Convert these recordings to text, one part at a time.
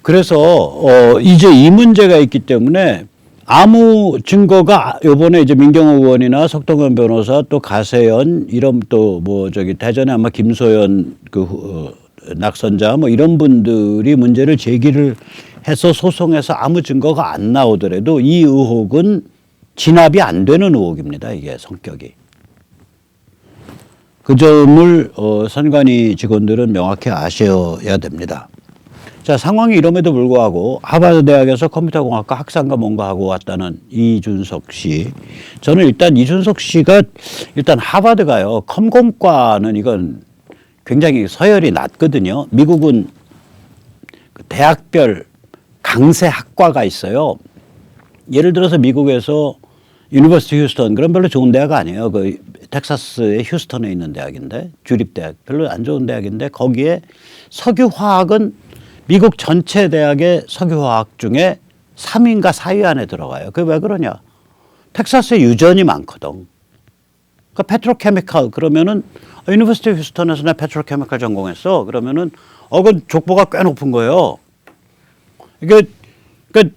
그래서 이제 이 문제가 있기 때문에 아무 증거가 요번에 이제 민경호 의원이나 석동현 변호사 또 가세연 이런 또 뭐 저기 대전에 아마 김소연 낙선자 뭐 이런 분들이 문제를 제기를 해서 소송해서 아무 증거가 안 나오더라도 이 의혹은 진압이 안 되는 의혹입니다. 이게 성격이. 그 점을 선관위 직원들은 명확히 아셔야 됩니다. 자, 상황이 이럼에도 불구하고 하버드 대학에서 컴퓨터공학과 학상과 뭔가 하고 왔다는 이준석 씨. 저는 일단 이준석 씨가 일단 하버드가요. 컴공과는 이건 굉장히 서열이 낮거든요. 미국은 대학별 강세 학과가 있어요. 예를 들어서 미국에서 유니버시티 휴스턴 그런 별로 좋은 대학 아니에요. 그 텍사스의 휴스턴에 있는 대학인데 주립대학 별로 안 좋은 대학인데 거기에 석유화학은 미국 전체 대학의 석유화학 중에 3위인가 4위 안에 들어가요. 그게 왜 그러냐? 텍사스에 유전이 많거든. 그 페트로케미칼 그러면은 유니버시티 휴스턴에서 나 페트로케미칼 전공했어. 그러면은 그 족보가 꽤 높은 거예요. 이게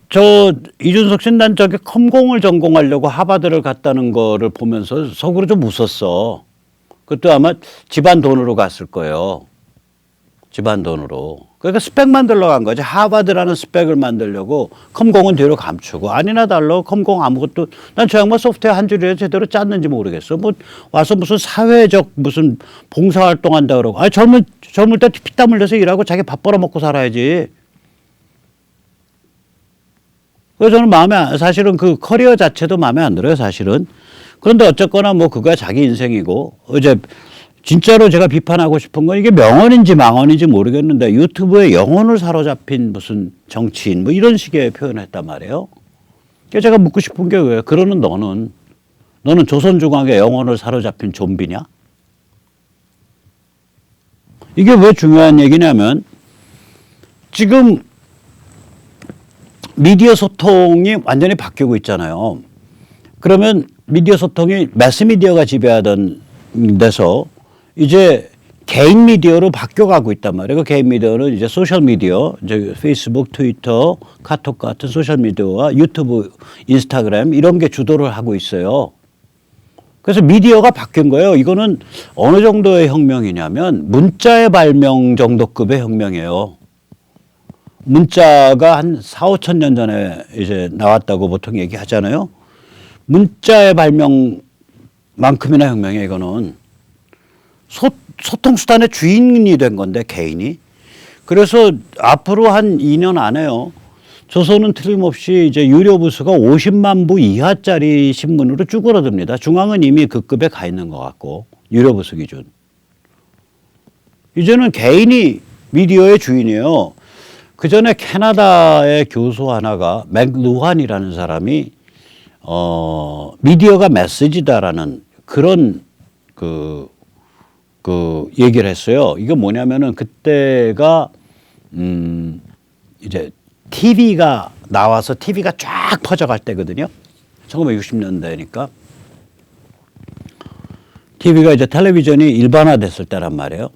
저 이준석 씨는 난 저기 컴공을 전공하려고 하버드를 갔다는 거를 보면서 속으로 좀 웃었어. 그것도 아마 집안 돈으로 갔을 거예요. 집안 돈으로. 그러니까 스펙 만들러 간 거지. 하버드라는 스펙을 만들려고 컴공은 뒤로 감추고 아니나 달라 컴공 아무것도 난 저 양반 소프트웨어 한 줄이라도 제대로 짰는지 모르겠어. 뭐 와서 무슨 사회적 무슨 봉사활동 한다 그러고 아니 젊을 때 피땀 흘려서 일하고 자기 밥 벌어먹고 살아야지. 그래서 저는 사실은 그 커리어 자체도 마음에 안 들어요, 사실은. 그런데 어쨌거나 뭐 그거야 자기 인생이고, 이제 진짜로 제가 비판하고 싶은 건 이게 명언인지 망언인지 모르겠는데 유튜브에 영혼을 사로잡힌 무슨 정치인 뭐 이런 식의 표현을 했단 말이에요. 그래서 제가 묻고 싶은 게 왜 그러는 너는 조선중앙의 영혼을 사로잡힌 좀비냐? 이게 왜 중요한 얘기냐면 지금 미디어 소통이 완전히 바뀌고 있잖아요. 그러면 미디어 소통이 매스미디어가 지배하던 데서 이제 개인 미디어로 바뀌어가고 있단 말이에요. 그 개인 미디어는 이제 소셜 미디어, 이제 페이스북, 트위터, 카톡 같은 소셜 미디어와 유튜브, 인스타그램 이런 게 주도를 하고 있어요. 그래서 미디어가 바뀐 거예요. 이거는 어느 정도의 혁명이냐면 문자의 발명 정도급의 혁명이에요. 문자가 한 4, 5천 년 전에 이제 나왔다고 보통 얘기하잖아요. 문자의 발명만큼이나 혁명이에요, 이거는. 소통수단의 주인이 된 건데, 개인이. 그래서 앞으로 한 2년 안에요. 조선은 틀림없이 이제 유료 부수가 50만 부 이하짜리 신문으로 쭈그러듭니다. 중앙은 이미 그 급에 가 있는 것 같고, 유료 부수 기준. 이제는 개인이 미디어의 주인이에요. 그 전에 캐나다의 교수 하나가 맥루한이라는 사람이 미디어가 메시지다라는 그런 그 얘기를 했어요. 이게 뭐냐면은 그때가 이제 TV가 나와서 TV가 쫙 퍼져갈 때거든요. 1960년대니까 TV가 이제 텔레비전이 일반화됐을 때란 말이에요.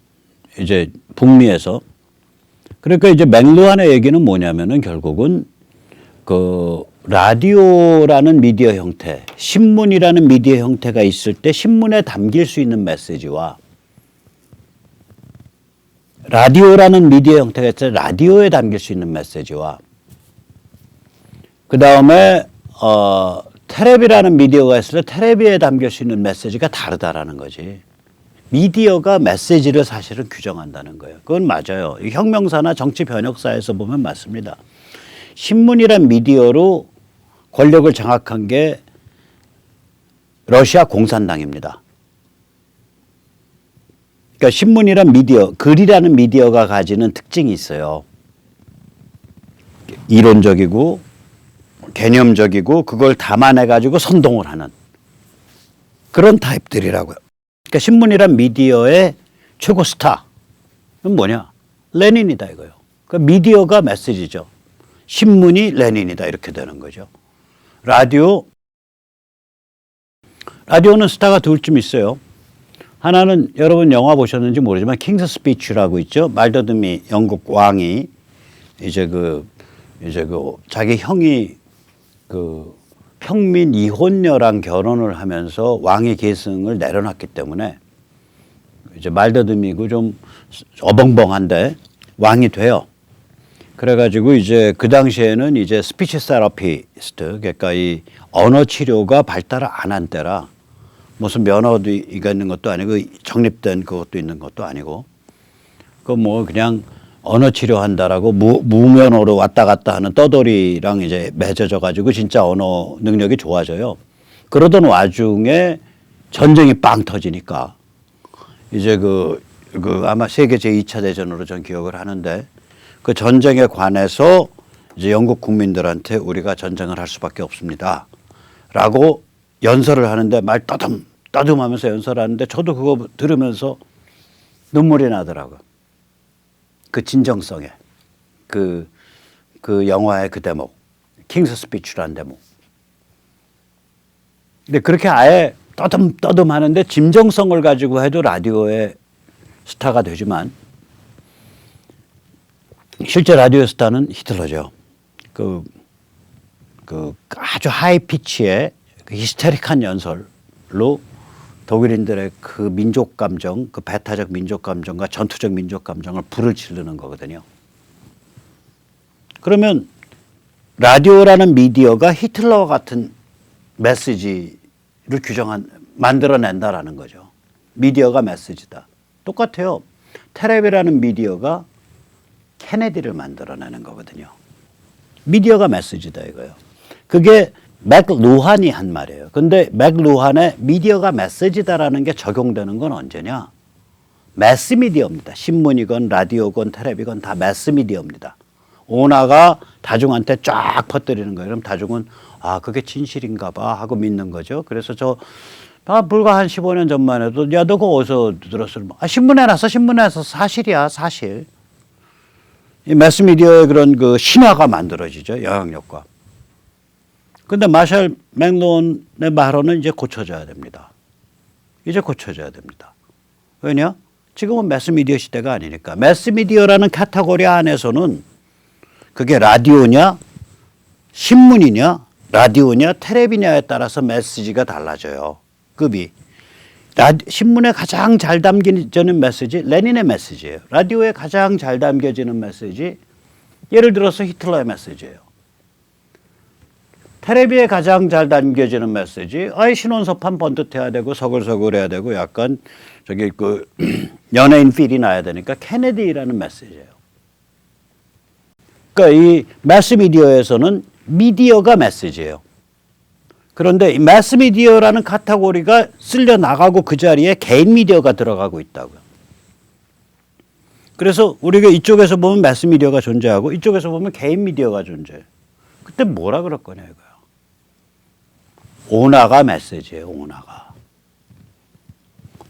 이제 북미에서. 그러니까 이제 맥루한의 얘기는 뭐냐면은 결국은 그 라디오라는 미디어 형태, 신문이라는 미디어 형태가 있을 때 신문에 담길 수 있는 메시지와 라디오라는 미디어 형태가 있을 때 라디오에 담길 수 있는 메시지와 그 다음에 텔레비라는 미디어가 있을 때 텔레비에 담길 수 있는 메시지가 다르다라는 거지. 미디어가 메시지를 사실은 규정한다는 거예요. 그건 맞아요. 혁명사나 정치 변혁사에서 보면 맞습니다. 신문이란 미디어로 권력을 장악한 게 러시아 공산당입니다. 그러니까 신문이란 미디어, 글이라는 미디어가 가지는 특징이 있어요. 이론적이고 개념적이고 그걸 담아내가지고 선동을 하는 그런 타입들이라고요. 그러니까 신문이란 미디어의 최고 스타는 뭐냐? 레닌이다 이거예요. 그러니까 미디어가 메시지죠. 신문이 레닌이다 이렇게 되는 거죠. 라디오는 스타가 둘쯤 있어요. 하나는 여러분 영화 보셨는지 모르지만 킹스 스피치라고 있죠. 말더듬이 영국 왕이 이제 그 자기 형이 그 평민 이혼녀랑 결혼을 하면서 왕위 계승을 내려놨기 때문에 이제 말더듬이고 좀 어벙벙한데 왕이 돼요. 그래가지고 이제 그 당시에는 이제 스피치 세라피스트, 그러니까 이 언어 치료가 발달을 안 한 때라 무슨 면허도 있는 것도 아니고 정립된 그것도 있는 것도 아니고 그 뭐 그냥 언어 치료한다라고 무면허로 왔다 갔다 하는 떠돌이랑 이제 맺어져 가지고 진짜 언어 능력이 좋아져요. 그러던 와중에 전쟁이 빵 터지니까 이제 그 아마 세계 제2차 대전으로 전 기억을 하는데 그 전쟁에 관해서 이제 영국 국민들한테 우리가 전쟁을 할 수밖에 없습니다. 라고 연설을 하는데 말 떠듬하면서 연설을 하는데 저도 그거 들으면서 눈물이 나더라고요. 그 진정성에. 그 영화의 그 대목. 킹스 스피치라는 대목. 근데 그렇게 아예 떠듬 하는데 진정성을 가지고 해도 라디오의 스타가 되지만 실제 라디오 스타는 히틀러죠. 그 아주 하이 피치의 그 히스테릭한 연설로 독일인들의 그 민족 감정, 그 배타적 민족 감정과 전투적 민족 감정을 불을 지르는 거거든요. 그러면 라디오라는 미디어가 히틀러와 같은 메시지를 만들어낸다라는 거죠. 미디어가 메시지다. 똑같아요. 텔레비라는 미디어가 케네디를 만들어내는 거거든요. 미디어가 메시지다 이거예요. 그게 맥루한이 한 말이에요. 근데 맥루한의 미디어가 메시지다라는 게 적용되는 건 언제냐? 매스미디어입니다. 신문이건 라디오건 텔레비건 다 매스미디어입니다. 오나가 다중한테 쫙 퍼뜨리는 거예요. 그럼 다중은 그게 진실인가 봐 하고 믿는 거죠. 그래서 불과 한 15년 전만 해도 야, 너 그거 어디서 들었어? 신문에 나서 사실이야, 사실. 이 매스미디어의 그런 그 신화가 만들어지죠. 영향력과. 근데 마샬 맥루한의 발언은 이제 고쳐져야 됩니다. 이제 고쳐져야 됩니다. 왜냐? 지금은 매스미디어 시대가 아니니까. 매스미디어라는 카테고리 안에서는 그게 라디오냐, 신문이냐, 라디오냐, 텔레비냐에 따라서 메시지가 달라져요. 급이. 신문에 가장 잘 담겨지는 메시지, 레닌의 메시지예요. 라디오에 가장 잘 담겨지는 메시지, 예를 들어서 히틀러의 메시지예요. 텔레비에 가장 잘 담겨지는 메시지, 신혼섭한 번듯해야 되고 서글서글해야 되고 약간 연예인 필이 나야 되니까 케네디라는 메시지예요. 그러니까 이 매스미디어에서는 미디어가 메시지예요. 그런데 이 매스미디어라는 카테고리가 쓸려 나가고 그 자리에 개인 미디어가 들어가고 있다고요. 그래서 우리가 이쪽에서 보면 매스미디어가 존재하고 이쪽에서 보면 개인 미디어가 존재해요. 그때 뭐라 그럴 거냐 이거야. 오나가 메시지예요. 오나가.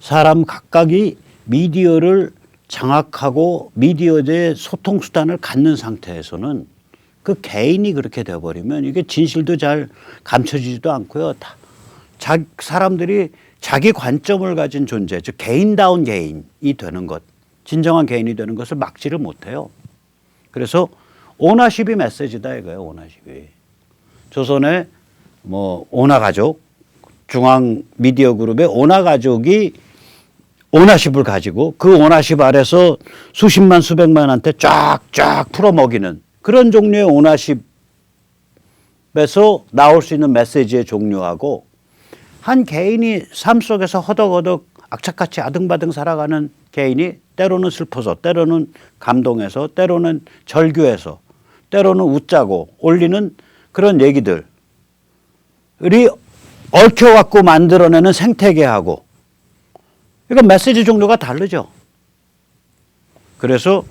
사람 각각이 미디어를 장악하고 미디어의 소통 수단을 갖는 상태에서는 그 개인이 그렇게 돼버리면 이게 진실도 잘 감춰지지도 않고요. 사람들이 자기 관점을 가진 존재, 즉 개인다운 개인이 되는 것, 진정한 개인이 되는 것을 막지를 못해요. 그래서 오너십이 메시지다 이거예요. 오너십이. 조선의 오나가족, 중앙 미디어 그룹의 오나가족이 오너십을 가지고 그 오너십 아래서 수십만 수백만한테 쫙쫙 풀어먹이는 그런 종류의 오너십에서 나올 수 있는 메시지의 종류하고 한 개인이 삶 속에서 허덕허덕 악착같이 아등바등 살아가는 개인이 때로는 슬퍼서 때로는 감동해서 때로는 절규해서 때로는 웃자고 올리는 그런 얘기들이 얽혀갖고 만들어내는 생태계하고 이건 메시지 종류가 다르죠. 그래서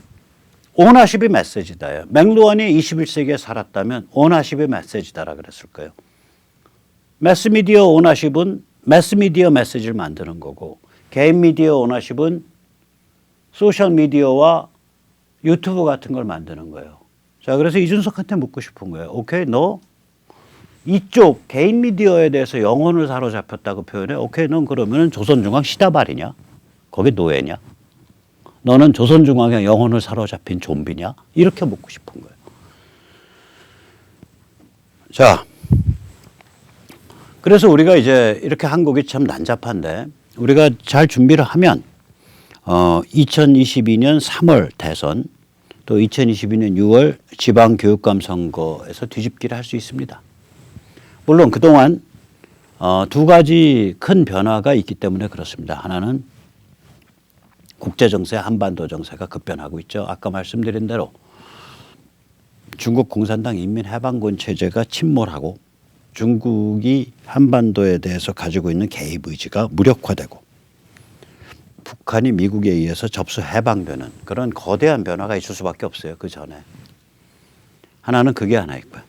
오너십이 메시지다요. 맥루한이 21세기에 살았다면 오너십이 메시지다라 그랬을 거예요. 매스미디어 오너십은 매스미디어 메시지를 만드는 거고 개인 미디어 오너십은 소셜미디어와 유튜브 같은 걸 만드는 거예요. 자, 그래서 이준석한테 묻고 싶은 거예요. 오케이, 너 이쪽 개인 미디어에 대해서 영혼을 사로잡혔다고 표현해. 오케이, 넌 그러면 조선중앙 시다발이냐? 거기 노예냐? 너는 조선중앙의 영혼을 사로잡힌 좀비냐? 이렇게 묻고 싶은 거예요. 자, 그래서 우리가 이제 이렇게 한국이 참 난잡한데 우리가 잘 준비를 하면 2022년 3월 대선 또 2022년 6월 지방교육감 선거에서 뒤집기를 할 수 있습니다. 물론 그동안 두 가지 큰 변화가 있기 때문에 그렇습니다. 하나는 국제정세, 한반도 정세가 급변하고 있죠. 아까 말씀드린 대로 중국 공산당 인민해방군 체제가 침몰하고 중국이 한반도에 대해서 가지고 있는 개입 의지가 무력화되고 북한이 미국에 의해서 접수 해방되는 그런 거대한 변화가 있을 수밖에 없어요. 그 전에. 하나는 그게 하나 있고요.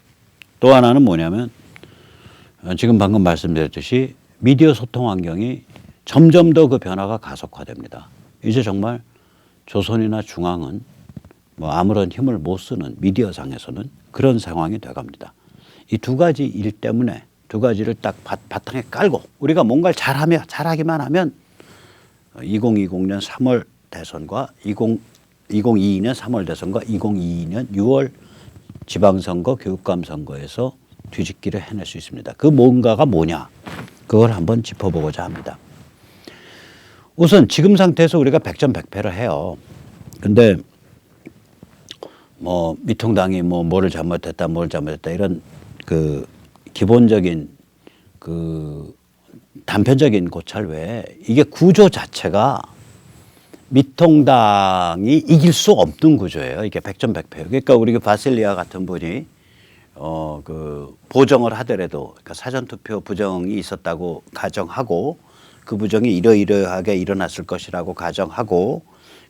또 하나는 뭐냐면 지금 방금 말씀드렸듯이 미디어 소통 환경이 점점 더 그 변화가 가속화됩니다. 이제 정말 조선이나 중앙은 뭐 아무런 힘을 못 쓰는 미디어상에서는 그런 상황이 돼갑니다. 이 두 가지 일 때문에 두 가지를 딱 바탕에 깔고 우리가 뭔가를 잘하기만 하면 2020년 3월 대선과 2022년 3월 대선과 2022년 6월 지방선거, 교육감 선거에서 뒤집기를 해낼 수 있습니다. 그 뭔가가 뭐냐? 그걸 한번 짚어보고자 합니다. 우선 지금 상태에서 우리가 백전백패를 해요. 근데 뭐 미통당이 뭐를 잘못했다, 뭘 잘못했다 이런 그 기본적인 그 단편적인 고찰 외에 이게 구조 자체가 미통당이 이길 수 없는 구조예요. 이게 백전백패. 그러니까 우리가 바실리아 같은 분이 그 보정을 하더라도 그러니까 사전투표 부정이 있었다고 가정하고 그 부정이 이러이러하게 일어났을 것이라고 가정하고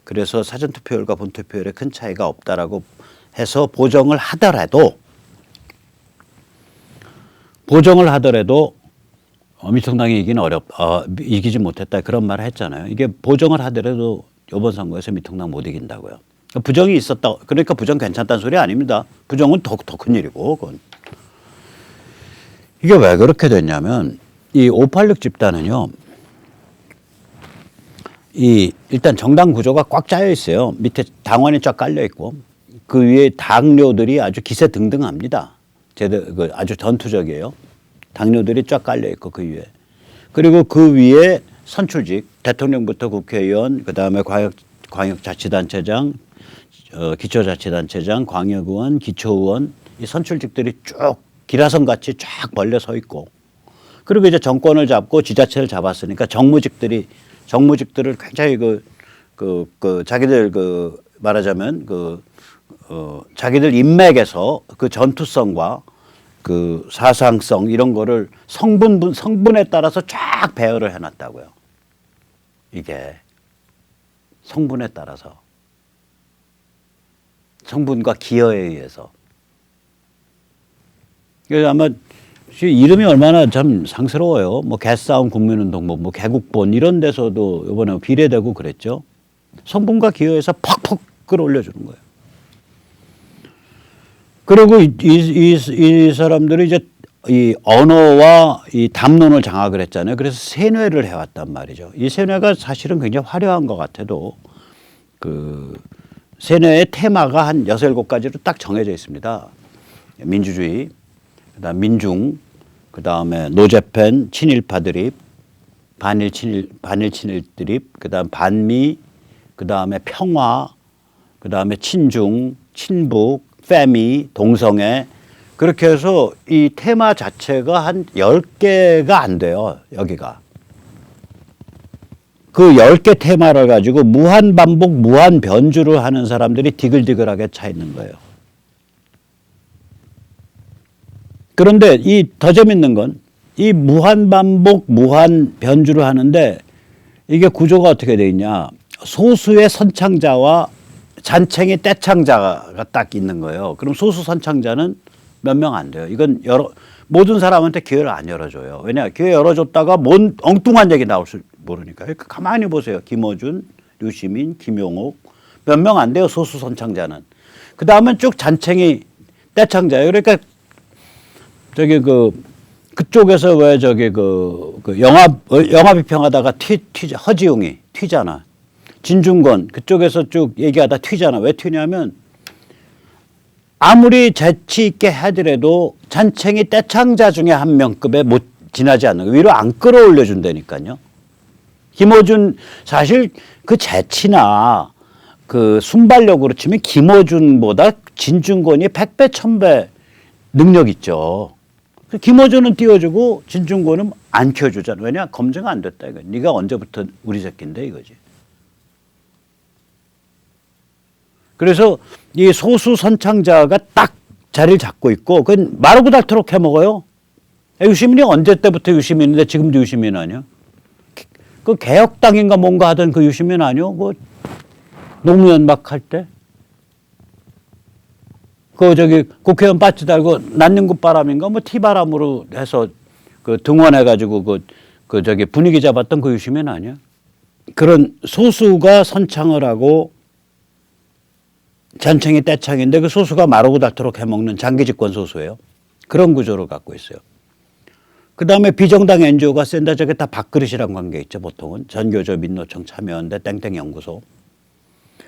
그래서 사전투표율과 본투표율에 큰 차이가 없다라고 해서 보정을 하더라도 미통당이 이기지 못했다 그런 말을 했잖아요. 이게 보정을 하더라도 이번 선거에서 미통당 못 이긴다고요. 부정이 있었다. 그러니까 부정 괜찮다는 소리 아닙니다. 부정은 더 큰 일이고 그건. 이게 왜 그렇게 됐냐면 이 586 집단은요. 일단 정당 구조가 꽉 짜여 있어요. 밑에 당원이 쫙 깔려 있고 그 위에 당료들이 아주 기세등등합니다. 아주 전투적이에요. 당료들이 쫙 깔려 있고 그 위에. 그리고 그 위에 선출직 대통령부터 국회의원 그다음에 광역자치단체장 기초자치단체장 광역의원 기초의원 이 선출직들이 쭉 기라성같이 쫙 벌려 서 있고 그리고 이제 정권을 잡고 지자체를 잡았으니까 정무직들을 굉장히 자기들 말하자면 자기들 인맥에서 그 전투성과 그 사상성 이런 거를 성분에 따라서 쫙 배열을 해놨다고요. 이게 성분에 따라서 성분과 기여에 의해서. 그래서 아마 이름이 얼마나 참 상스러워요. 뭐 개싸움 국민운동, 뭐 개국본 이런 데서도 이번에 비례되고 그랬죠. 성분과 기여에서 팍팍 끌어올려주는 거예요. 그리고 이 사람들이 이제 이 언어와 이 담론을 장악을 했잖아요. 그래서 세뇌를 해왔단 말이죠. 이 세뇌가 사실은 굉장히 화려한 것 같아도 그 세뇌의 테마가 한 6, 7가지로 딱 정해져 있습니다. 민주주의, 그다음 민중, 그다음에 노재팬, 친일파 드립, 반일 친일 드립, 그다음 반미, 그다음에 평화, 그다음에 친중, 친북, 페미, 동성애 그렇게 해서 이 테마 자체가 한 10개가 안 돼요. 여기가. 그 10개 테마를 가지고 무한 반복, 무한 변주를 하는 사람들이 디글디글하게 차 있는 거예요. 그런데 이 더 재밌는 건 이 무한 반복, 무한 변주를 하는데 이게 구조가 어떻게 돼 있냐. 소수의 선창자와 잔챙이 떼창자가 딱 있는 거예요. 그럼 소수 선창자는 몇 명 안 돼요. 이건 모든 사람한테 기회를 안 열어줘요. 왜냐 기회 열어줬다가 뭔 엉뚱한 얘기 나올 줄 모르니까. 가만히 보세요. 김어준, 류시민, 김용옥 몇 명 안 돼요. 소수 선창자는. 그 다음은 쭉 잔챙이 떼창자예요. 그러니까 그쪽에서 왜 영화 비평하다가 허지웅이 튀잖아. 진중권 그쪽에서 쭉 얘기하다 튀잖아. 왜 튀냐면 아무리 재치 있게 하더라도 잔챙이 떼창자 중에 한 명급에 못 지나지 않는 거. 위로 안 끌어올려 준다니까요. 김어준 사실 그 재치나 그 순발력으로 치면 김어준보다 진중권이 100배 1000배 능력 있죠. 김어준은 띄워주고 진중권은 안 켜주잖아. 왜냐? 검증 안 됐다 이거. 네가 언제부터 우리 새끼인데 이거지. 그래서 이 소수 선창자가 딱 자리를 잡고 있고 그건 마르고 닳도록 해먹어요. 유시민이 언제 때부터 유시민인데 지금도 유시민 아니야? 그 개혁당인가 뭔가 하던 그 유시민 아니요? 그 노무현 막 할 때? 그 저기 국회의원 빠지 달고 난닝구 바람인가 뭐 티바람으로 해서 그 등원해가지고 그 저기 분위기 잡았던 그 유시민 아니야? 그런 소수가 선창을 하고 잔챙이 떼창인데 그 소수가 마르고 닳도록 해먹는 장기 집권 소수예요. 그런 구조를 갖고 있어요. 그 다음에 비정당 NGO가 센다 저게 다 밥그릇이란 관계 있죠. 보통은 전교조 민노총 참여연대 땡땡 연구소.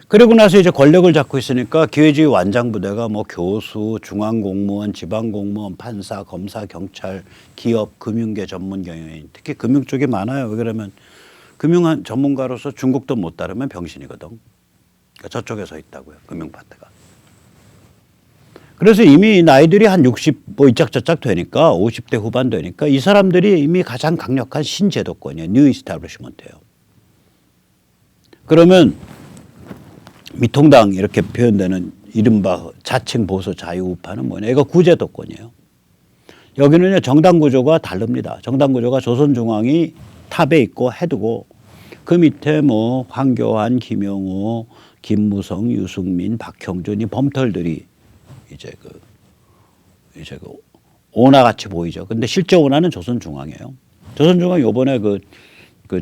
그리고 나서 이제 권력을 잡고 있으니까 기회주의 완장부대가 뭐 교수, 중앙공무원, 지방공무원, 판사, 검사, 경찰, 기업, 금융계 전문 경영인 특히 금융 쪽이 많아요. 왜 그러면 금융 전문가로서 중국도 못 따르면 병신이거든. 그러니까 저쪽에 서 있다고요. 금융파트가. 그래서 이미 나이들이 한 60, 뭐 이짝저짝 되니까 50대 후반 되니까 이 사람들이 이미 가장 강력한 신제도권이에요. 뉴 이스타블리시먼트예요. 그러면 미통당 이렇게 표현되는 이른바 자칭 보수 자유우파는 뭐냐. 이거 구제도권이에요. 여기는요 정당 구조가 다릅니다. 정당 구조가 조선중앙이 탑에 있고 해두고 그 밑에 뭐 황교안, 김영호, 김무성, 유승민, 박형준 이 범털들이 이제 그 오나같이 보이죠. 근데 실제 오나는 조선중앙이에요. 조선중앙 요번에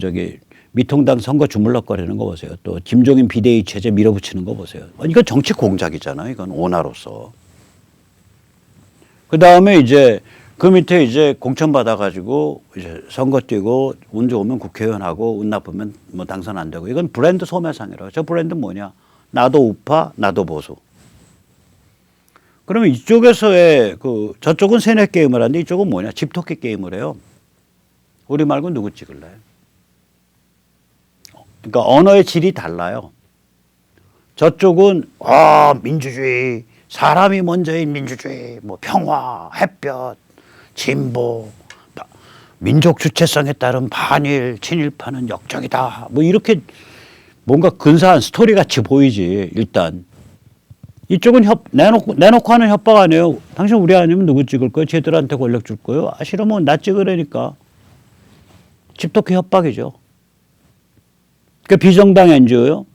저기 미통당 선거 주물럭거리는 거 보세요. 또 김종인 비대위 체제 밀어붙이는 거 보세요. 이건 정치 공작이잖아요. 이건 오나로서. 그 다음에 이제 그 밑에 이제 공천 받아가지고 이제 선거 뛰고 운 좋으면 국회의원 하고 운 나쁘면 뭐 당선 안 되고 이건 브랜드 소매상이라고. 저 브랜드 뭐냐? 나도 우파, 나도 보수. 그러면 이쪽에서의 저쪽은 세뇌 게임을 하는데 이쪽은 뭐냐? 집토끼 게임을 해요. 우리 말고 누구 찍을래? 그러니까 언어의 질이 달라요. 저쪽은 민주주의, 사람이 먼저인 민주주의, 뭐 평화, 햇볕, 진보, 민족 주체성에 따른 반일, 친일파는 역적이다. 뭐 이렇게 뭔가 근사한 스토리 같이 보이지 일단. 이쪽은 내놓고 하는 협박 아니에요. 당신 우리 아니면 누구 찍을 거예요? 쟤들한테 권력 줄 거예요? 싫으면 나 찍으라니까. 집토끼 협박이죠. 그 비정당 NGO요.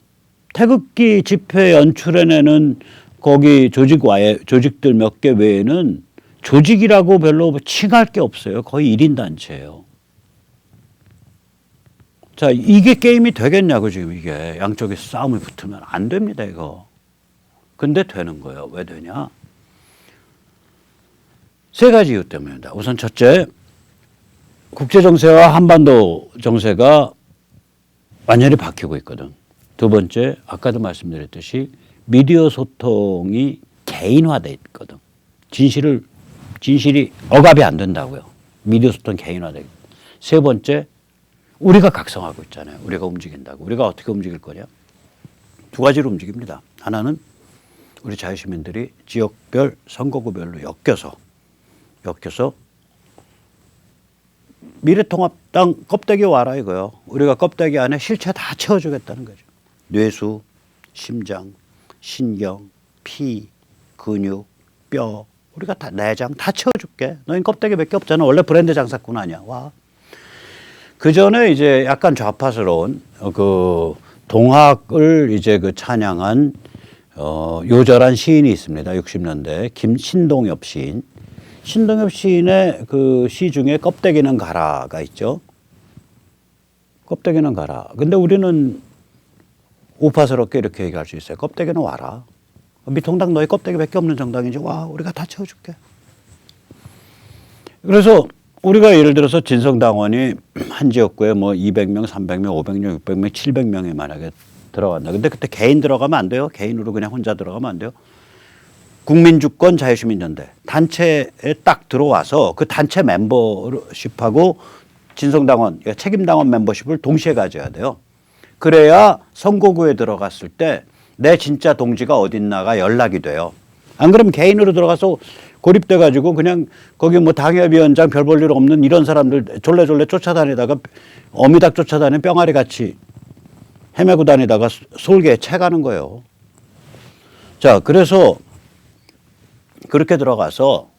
태극기 집회 연출해내는 거기 조직들 몇 개 외에는 조직이라고 별로 칭할 게 없어요. 거의 1인 단체예요. 자, 이게 게임이 되겠냐고 지금 이게. 양쪽에 싸움이 붙으면 안 됩니다 이거. 근데 되는 거예요. 왜 되냐? 세 가지 이유 때문입니다. 우선 첫째, 국제정세와 한반도 정세가 완전히 바뀌고 있거든. 두 번째, 아까도 말씀드렸듯이 미디어 소통이 개인화돼 있거든. 진실이 억압이 안 된다고요. 미디어 소통 개인화돼 있고. 세 번째, 우리가 각성하고 있잖아요. 우리가 움직인다고. 우리가 어떻게 움직일 거냐? 두 가지로 움직입니다. 하나는 우리 자유시민들이 지역별 선거구별로 엮여서 미래통합당 껍데기 와라 이거요. 우리가 껍데기 안에 실체 다 채워주겠다는 거죠. 뇌수, 심장, 신경, 피, 근육, 뼈 우리가 다 내장 다 채워줄게. 너희 껍데기 몇 개 없잖아. 원래 브랜드 장사꾼 아니야. 와. 그 전에 이제 약간 좌파스러운 동학을 이제 찬양한 요절한 시인이 있습니다. 60년대 신동엽 시인. 신동엽 시인의 그 시 중에 껍데기는 가라가 있죠. 껍데기는 가라. 근데 우리는 우파스럽게 이렇게 얘기할 수 있어요. 껍데기는 와라. 미통당 너희 껍데기밖에 없는 정당이지. 와, 우리가 다 채워줄게. 그래서 우리가 예를 들어서 진성당원이 한 지역구에 뭐 200명, 300명, 500명, 600명, 700명이 만약에 들어간다. 근데 그때 개인 들어가면 안 돼요. 개인으로 그냥 혼자 들어가면 안 돼요. 국민주권 자유시민연대 단체에 딱 들어와서 그 단체 멤버십하고 진성당원, 그러니까 책임당원 멤버십을 동시에 가져야 돼요. 그래야 선거구에 들어갔을 때 내 진짜 동지가 어딨나가 연락이 돼요. 안 그러면 개인으로 들어가서 고립돼 가지고 그냥 거기 뭐 당협위원장 별 볼 일 없는 이런 사람들 졸래졸래 쫓아다니다가 어미닭 쫓아다니는 뿅아리 같이 헤매고 다니다가 솔개에 채가는 거예요. 자, 그래서 그렇게 들어가서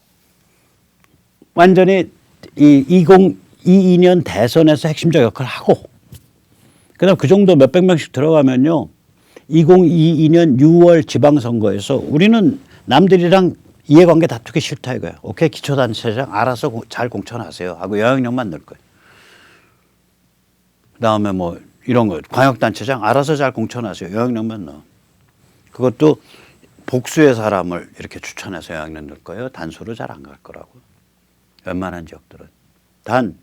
완전히 이 2022년 대선에서 핵심적 역할을 하고 그다음 그 정도 몇백 명씩 들어가면요. 2022년 6월 지방선거에서 우리는 남들이랑 이해관계 다투기 싫다 이거예요. 오케이, 기초단체장 알아서 잘 공천하세요 하고 영향력만 넣을 거예요. 그다음에 뭐 이런 거 광역단체장 알아서 잘 공천하세요. 영향력만 넣어. 그것도 복수의 사람을 이렇게 추천해서 영향력 넣을 거예요. 단수로 잘 안 갈 거라고. 웬만한 지역들은. 단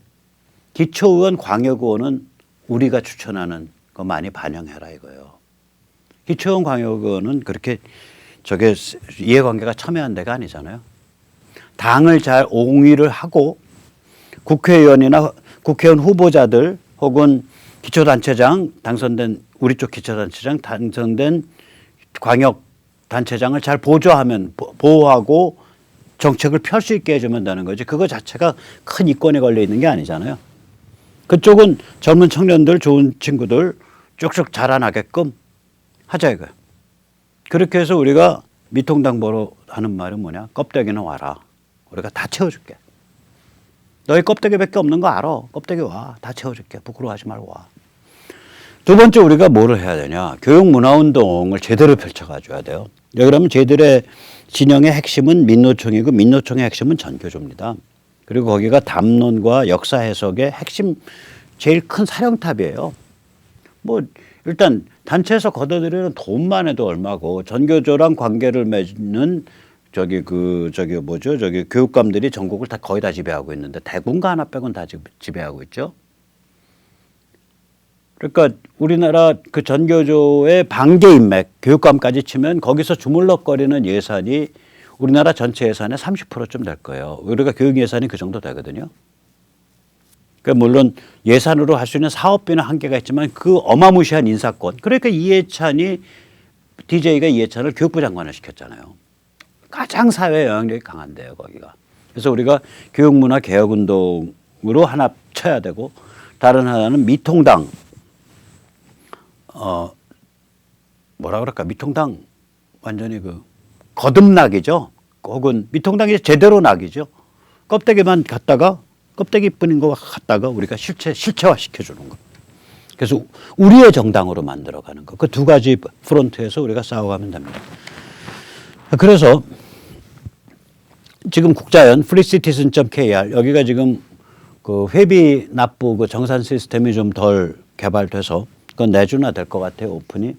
기초의원, 광역의원은 우리가 추천하는 거 많이 반영해라 이거예요. 기초의원, 광역의원은 그렇게 저게 이해관계가 첨예한 데가 아니잖아요. 당을 잘 옹위를 하고 국회의원이나 국회의원 후보자들 혹은 기초단체장 당선된 우리 쪽 기초단체장 당선된 광역단체장을 잘 보조하면 보호하고 정책을 펼 수 있게 해주면 되는 거지. 그거 자체가 큰 이권에 걸려 있는 게 아니잖아요. 그쪽은 젊은 청년들 좋은 친구들 쭉쭉 자라나게끔 하자 이거야. 그렇게 해서 우리가 미통당보로 하는 말은 뭐냐. 껍데기는 와라. 우리가 다 채워줄게. 너희 껍데기밖에 없는 거 알아. 껍데기 와. 다 채워줄게. 부끄러워하지 말고 와. 두 번째 우리가 뭐를 해야 되냐. 교육문화운동을 제대로 펼쳐가줘야 돼요. 그러면 저희들의 진영의 핵심은 민노총이고 민노총의 핵심은 전교조입니다. 그리고 거기가 담론과 역사 해석의 핵심 제일 큰 사령탑이에요. 뭐 일단 단체에서 걷어들이는 돈만 해도 얼마고 전교조랑 관계를 맺는 저기 교육감들이 전국을 다 거의 다 지배하고 있는데 대군가 하나 빼곤 다 지배하고 있죠. 그러니까 우리나라 그 전교조의 반개 인맥 교육감까지 치면 거기서 주물럭거리는 예산이 우리나라 전체 예산의 30%쯤 될 거예요. 우리가 교육 예산이 그 정도 되거든요. 그러니까 물론 예산으로 할 수 있는 사업비는 한계가 있지만 그 어마무시한 인사권. 그러니까 DJ가 이해찬을 교육부 장관을 시켰잖아요. 가장 사회 영향력이 강한데요, 거기가. 그래서 우리가 교육문화 개혁운동으로 하나 쳐야 되고 다른 하나는 미통당 뭐라 그럴까 미통당 완전히 그 거듭나기죠. 혹은 미통당이 제대로 낙이죠. 껍데기만 갖다가 껍데기뿐인 거 갖다가 우리가 실체화 시켜주는 거. 그래서 우리의 정당으로 만들어가는 거. 그 두 가지 프론트에서 우리가 싸워가면 됩니다. 그래서 지금 국자연 freecitizen.kr 여기가 지금 그 회비 납부 그 정산 시스템이 좀 덜 개발돼서 그건 내주나 될 것 같아요. 오픈이.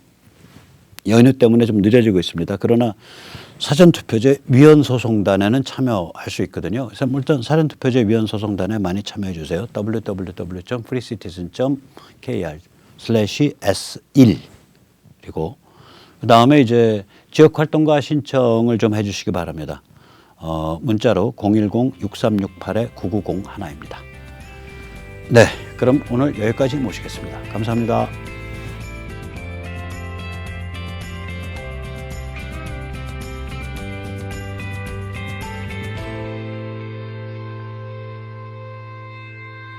연휴 때문에 좀 늦어지고 있습니다. 그러나 사전투표제 위원소송단에는 참여할 수 있거든요. 그래서 일단 사전투표제 위원소송단에 많이 참여해 주세요. www.freecitizen.kr/S1 그리고 그다음에 이제 지역활동가 신청을 좀 해주시기 바랍니다. 문자로 010-6368-9901입니다. 네, 그럼 오늘 여기까지 모시겠습니다. 감사합니다.